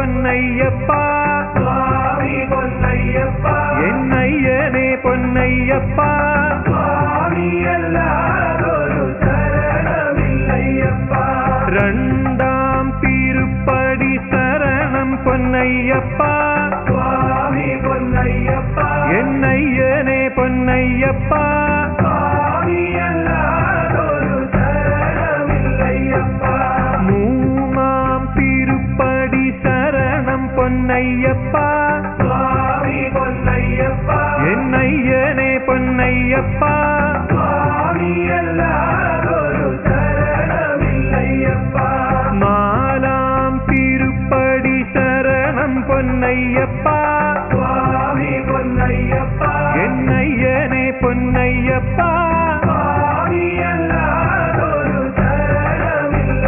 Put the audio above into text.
പൊന്നയ്യപ്പ സ്വാമി പൊന്നയ്യപ്പ എന്നയ്യനെ പൊന്നയ്യപ്പ സ്വാമിയല്ലാതൊരു ശരണമില്ലയ്യപ്പ രണ്ടാം തിരുപ്പടി ശരണം പൊന്നയ്യപ്പ സ്വാമി പൊന്നയ്യപ്പ എന്നയ്യനെ പൊന്നയ്യപ്പ സ്വാമിയല്ലാതൊരു ശരണമില്ലയ്യപ്പ മൂന്നാം തിരുപ്പടി ശരണം പൊന്നയ്യപ്പ സ്വാമി പൊന്നയ്യപ്പ എന്നയ്യനെ പൊന്നയ്യപ്പ സ്വാമിയല്ലാതൊരു ശരണമില്ലയ്യപ്പ നാലാം തിരുപ്പടി ശരണം പൊന്നയ്യപ്പ സ്വാമി പൊന്നയ്യപ്പ എന്നയ്യനെ പൊന്നയ്യപ്പ